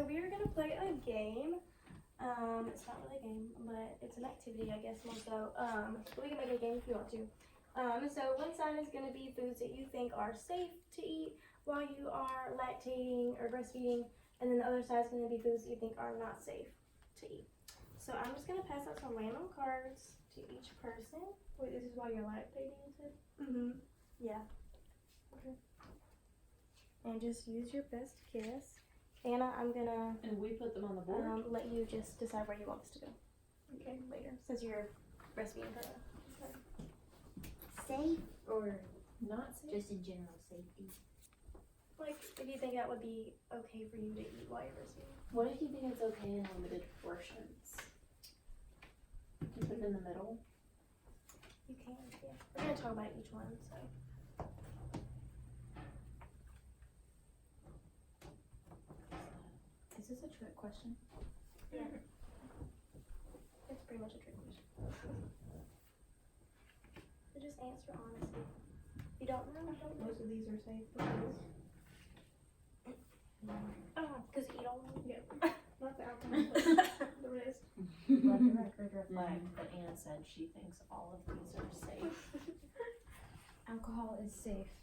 So we are gonna play a game. It's not really a game, but it's an activity, I guess, more so. But we can make a game if you want to. So one side is gonna be foods that you think are safe to eat while you are lactating or breastfeeding, and then the other side is gonna be foods that you think are not safe to eat. So I'm just gonna pass out some random cards to each person. Wait, this is while you're lactating, you said? Mm-hmm. Yeah. Okay. And just use your best guess. Anna, I'm gonna And we put them on the board? let you just decide where you want us to go. Okay, later, since you're breastfeeding her. Okay. Safe or Not safe. just in general safety? Like, if you think that would be okay for you to eat while you're breastfeeding. What if you think it's okay in limited portions? You put it in the middle? You can, yeah. We're gonna talk about each one, so. Is this a trick question? Yeah. It's pretty much a trick question. So just answer honestly. If you don't know, don't know. Most of these are safe. Because you eat all of them. Yeah. Not the alcohol, but the rest. Let the record reflect that Anna said she thinks all of these are safe. Alcohol is safe.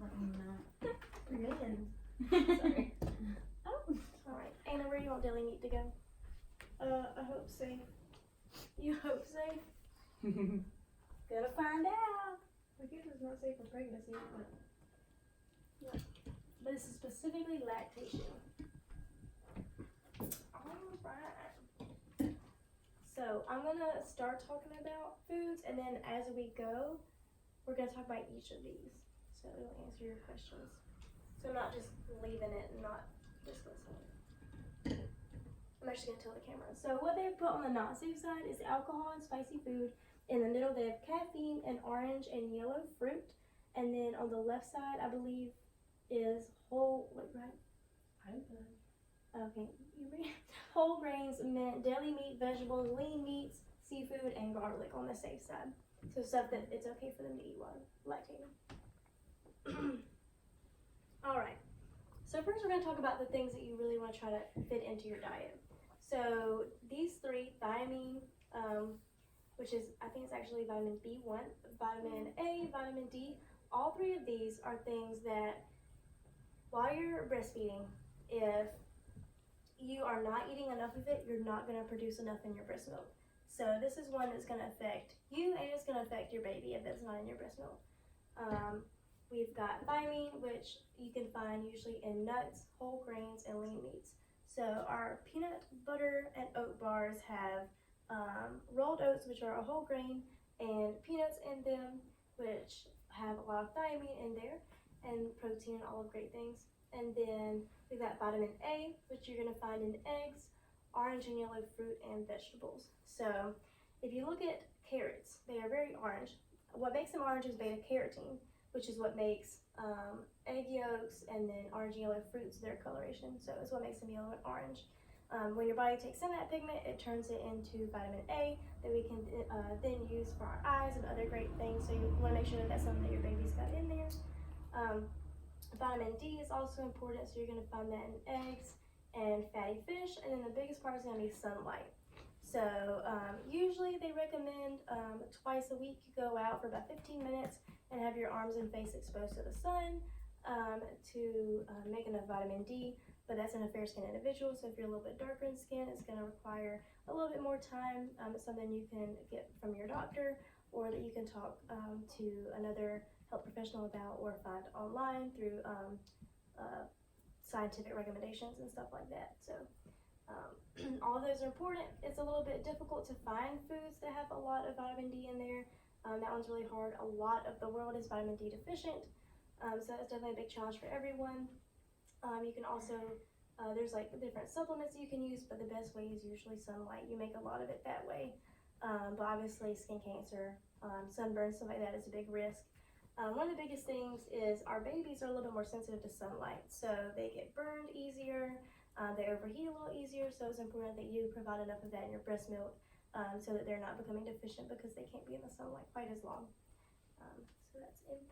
Let me not. Sorry. Alright, Anna, where do you want deli meat to go? I hope safe. You hope safe? Gonna find out. I guess it's not safe for pregnancy, but But this is specifically lactation. Alright. So I'm gonna start talking about foods, and then as we go, we're gonna talk about each of these. So it'll answer your questions. So I'm not just leaving it and not discussing it. I'm actually gonna tell the camera. So what they've put on the not safe side is alcohol and spicy food. In the middle, they have caffeine and orange and yellow fruit. And then on the left side, I believe, is whole, right? I'm good. Okay, you read? Whole grains, mint, deli meat, vegetables, lean meats, seafood, and garlic on the safe side. So stuff that it's okay for them to eat while lactating. Alright, so first we're going to talk about the things that you really want to try to fit into your diet. So these three, thiamine, which is, I think it's actually vitamin B1, vitamin A, vitamin D, all three of these are things that while you're breastfeeding, if you are not eating enough of it, you're not going to produce enough in your breast milk. So this is one that's going to affect you, and it's going to affect your baby if it's not in your breast milk. We've got thiamine, which you can find usually in nuts, whole grains, and lean meats. So our peanut butter and oat bars have rolled oats, which are a whole grain, and peanuts in them, which have a lot of thiamine in there, and protein and all of great things. And then we've got vitamin A, which you're going to find in eggs, orange and yellow fruit, and vegetables. So if you look at carrots, they are very orange. What makes them orange is beta carotene, which is what makes egg yolks and then orange and yellow fruits their coloration. So it's what makes them yellow and orange. When your body takes in that pigment, it turns it into vitamin A that we can then use for our eyes and other great things. So you want to make sure that that's something that your baby's got in there. Vitamin D is also important, so you're going to find that in eggs and fatty fish. And then the biggest part is going to be sunlight. So usually they recommend twice a week you go out for about 15 minutes and have your arms and face exposed to the sun to make enough vitamin D. But that's in a fair skin individual, so if you're a little bit darker in skin, it's going to require a little bit more time. It's something you can get from your doctor, or that you can talk to another health professional about, or find online through scientific recommendations and stuff like that. So all of those are important. It's a little bit difficult to find foods that have a lot of vitamin D in there. That one's really hard. A lot of the world is vitamin D deficient, so that's definitely a big challenge for everyone. You can also, there's like different supplements you can use, but the best way is usually sunlight. You make a lot of it that way. But obviously skin cancer, sunburn, stuff like that is a big risk. One of the biggest things is our babies are a little bit more sensitive to sunlight. So they get burned easier, they overheat a little easier. So it's important that you provide enough of that in your breast milk so that they're not becoming deficient because they can't be in the sunlight quite as long. So that's important.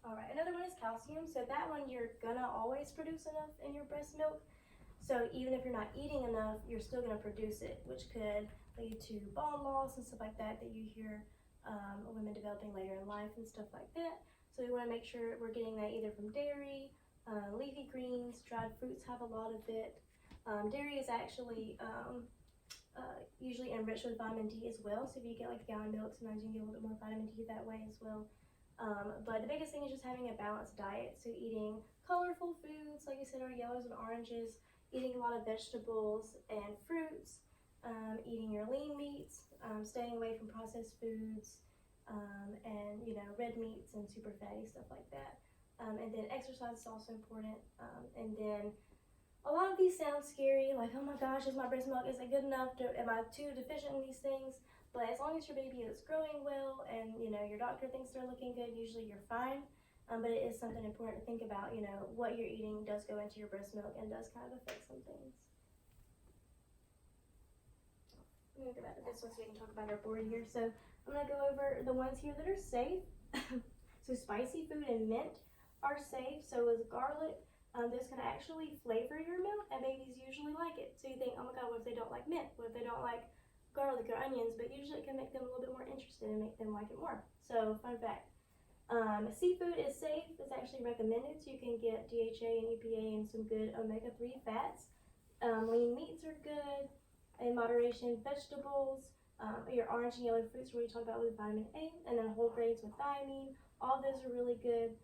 All right, another one is calcium. So that one you're gonna always produce enough in your breast milk. So even if you're not eating enough, you're still gonna produce it, which could lead to bone loss and stuff like that you hear women developing later in life and stuff like that. So we wanna make sure we're getting that either from dairy, leafy greens, dried fruits have a lot of it. Dairy is actually usually enriched with vitamin D as well. So if you get like the gallon milk, sometimes you can get a little bit more vitamin D that way as well. But the biggest thing is just having a balanced diet. So eating colorful foods, like I said, our yellows and oranges, eating a lot of vegetables and fruits, eating your lean meats, staying away from processed foods, and red meats and super fatty stuff like that. And then exercise is also important. And then a lot of these sound scary, like, oh my gosh, is my breast milk, is it good enough? Am I too deficient in these things? But as long as your baby is growing well and, your doctor thinks they're looking good, usually you're fine. But it is something important to think about, what you're eating does go into your breast milk and does kind of affect some things. I'm gonna go back to this one so we can talk about our board here. So I'm gonna go over the ones here that are safe. So spicy food and mint are safe. So is garlic. Those can actually flavor your milk, and babies usually like it. So you think, oh my god, what if they don't like mint? What if they don't like garlic or onions? But usually it can make them a little bit more interested and make them like it more. So fun fact. Seafood is safe. It's actually recommended. So you can get DHA and EPA and some good omega-3 fats. Lean meats are good in moderation. Vegetables, your orange and yellow fruits, where we talk about with vitamin A, and then whole grains with thiamine. All those are really good.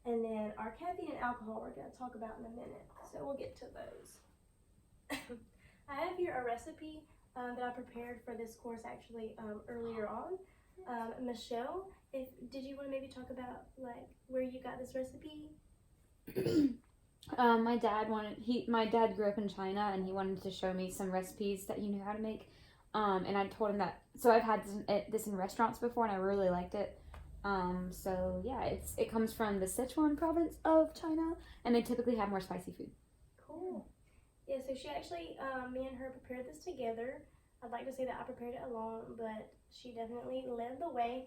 And then our caffeine and alcohol we're going to talk about in a minute. So we'll get to those. I have here a recipe that I prepared for this course actually earlier on. Michelle, did you want to maybe talk about like where you got this recipe? My dad grew up in China, and he wanted to show me some recipes that he knew how to make. And I told him that, so I've had this in restaurants before, and I really liked it. So yeah, it comes from the Sichuan province of China, and they typically have more spicy food. Cool. Yeah, so she actually, me and her prepared this together. I'd like to say that I prepared it alone, but she definitely led the way.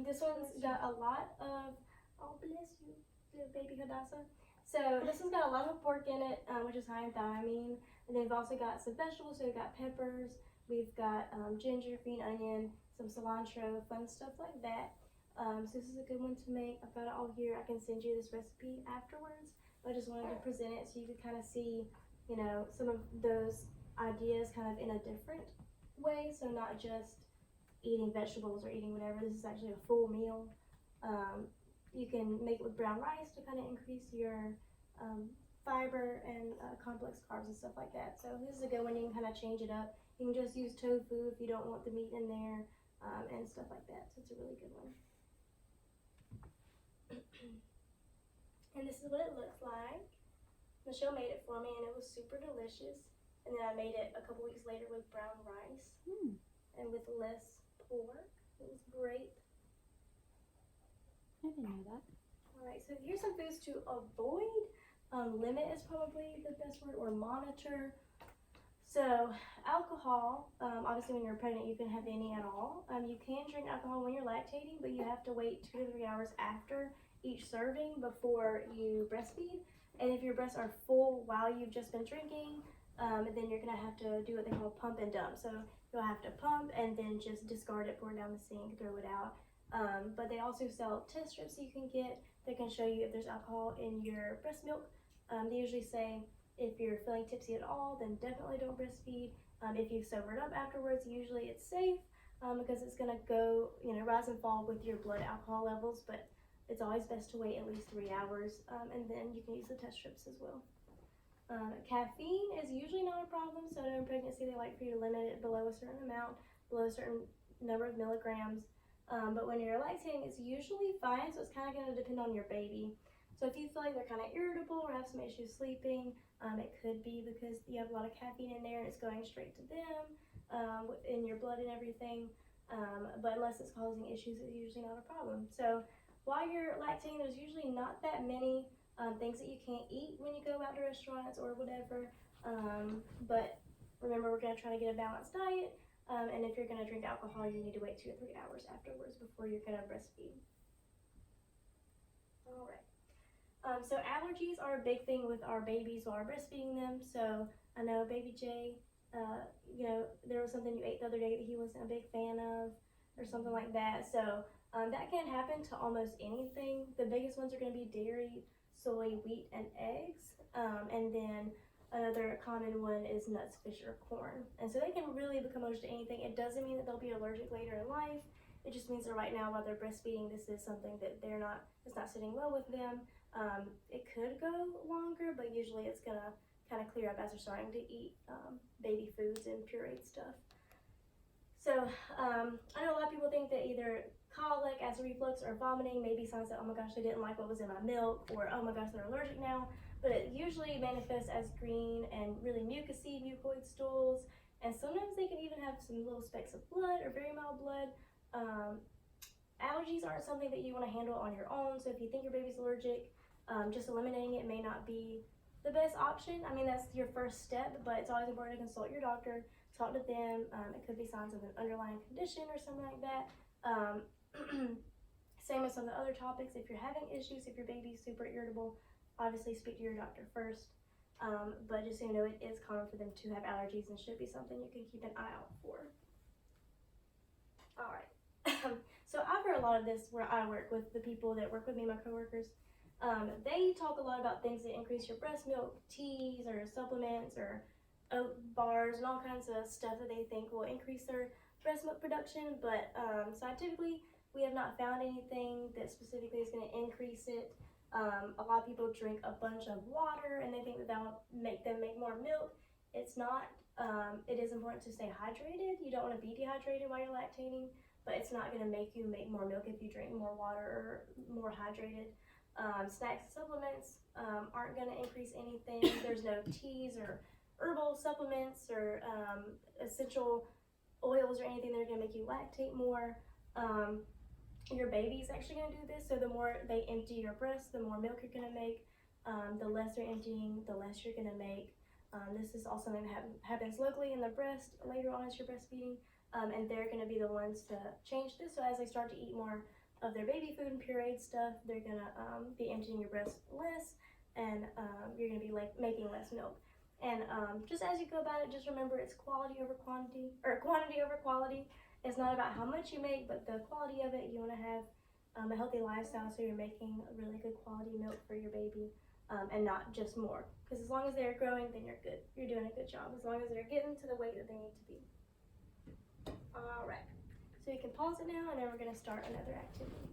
This one's got a lot of, oh bless you, little baby Hadassah. So this has got a lot of pork in it, which is high in thiamine. And then we've also got some vegetables, so we've got peppers, we've got ginger, green onion, some cilantro, fun stuff like that. So this is a good one to make. I've got it all here. I can send you this recipe afterwards. But I just wanted to present it so you could kind of see, some of those ideas kind of in a different way. So not just eating vegetables or eating whatever. This is actually a full meal. You can make it with brown rice to kind of increase your fiber and complex carbs and stuff like that. So this is a good one. You can kind of change it up. You can just use tofu if you don't want the meat in there and stuff like that. So it's a really good one. And this is what it looks like. Michelle made it for me and it was super delicious. And then I made it a couple weeks later with brown rice and with less pork. It was great. I didn't know that. Alright, so here's some foods to avoid. Limit is probably the best word, or monitor. So alcohol, obviously when you're pregnant you can have any at all. You can drink alcohol when you're lactating, but you have to wait 2 to 3 hours after each serving before you breastfeed. And if your breasts are full while you've just been drinking, then you're gonna have to do what they call pump and dump. So you'll have to pump and then just discard it, pour it down the sink, throw it out. But they also sell test strips you can get that can show you if there's alcohol in your breast milk. They usually say if you're feeling tipsy at all, then definitely don't breastfeed. If you've sobered up afterwards, usually it's safe because it's gonna go, rise and fall with your blood alcohol levels, but it's always best to wait at least 3 hours, and then you can use the test strips as well. Caffeine is usually not a problem, so in pregnancy they like for you to limit it below a certain amount, below a certain number of milligrams. But when you're lactating, it's usually fine, so it's kind of going to depend on your baby. So if you feel like they're kind of irritable or have some issues sleeping, it could be because you have a lot of caffeine in there and it's going straight to them, in your blood and everything. But unless it's causing issues, it's usually not a problem. So while you're lactating, there's usually not that many things that you can't eat when you go out to restaurants or whatever. But remember, we're going to try to get a balanced diet. And if you're going to drink alcohol, you need to wait 2 or 3 hours afterwards before you're going to breastfeed. All right. So allergies are a big thing with our babies while we're breastfeeding them. So I know baby Jay, there was something you ate the other day that he wasn't a big fan of or something like that. So that can happen to almost anything. The biggest ones are going to be dairy, soy, wheat, and eggs. And then another common one is nuts, fish, or corn. And so they can really become allergic to anything. It doesn't mean that they'll be allergic later in life. It just means that right now while they're breastfeeding, this is something that it's not sitting well with them. It could go longer, but usually it's gonna kind of clear up as they're starting to eat baby foods and pureed stuff. So I know a lot of people think that either colic, acid reflux, or vomiting may be signs that, oh my gosh, they didn't like what was in my milk, or oh my gosh, they're allergic now. But it usually manifests as green and really mucousy mucoid stools, and sometimes they can even have some little specks of blood or very mild blood. Allergies aren't something that you want to handle on your own, so if you think your baby's allergic, just eliminating it may not be the best option. I mean, that's your first step, but it's always important to consult your doctor, talk to them. It could be signs of an underlying condition or something like that. Same as some of the other topics. If you're having issues, if your baby's super irritable, obviously speak to your doctor first. But just so you know, it is common for them to have allergies and should be something you can keep an eye out for. All right. So I've heard a lot of this where I work with the people that work with me, my coworkers. They talk a lot about things that increase your breast milk, teas or supplements or oat bars and all kinds of stuff that they think will increase their breast milk production. But scientifically, we have not found anything that specifically is going to increase it. A lot of people drink a bunch of water and they think that will make them make more milk. It's not. It is important to stay hydrated. You don't want to be dehydrated while you're lactating, but it's not going to make you make more milk if you drink more water or more hydrated. Snacks and supplements aren't going to increase anything. There's no teas or herbal supplements or essential oils or anything that are going to make you lactate more. Your baby's actually going to do this, so the more they empty your breast, the more milk you're going to make. The less they're emptying, the less you're going to make. This is also something that happens locally in the breast later on as you're breastfeeding. And they're going to be the ones to change this. So as they start to eat more of their baby food and pureed stuff, they're going to be emptying your breast less, and you're going to be making less milk. And just as you go about it, just remember it's quality over quantity, or quantity over quality. It's not about how much you make, but the quality of it. You want to have a healthy lifestyle, so you're making really good quality milk for your baby, and not just more. Because as long as they're growing, then you're good. You're doing a good job. As long as they're getting to the weight that they need to be. All right, so you can pause it now, and then we're going to start another activity.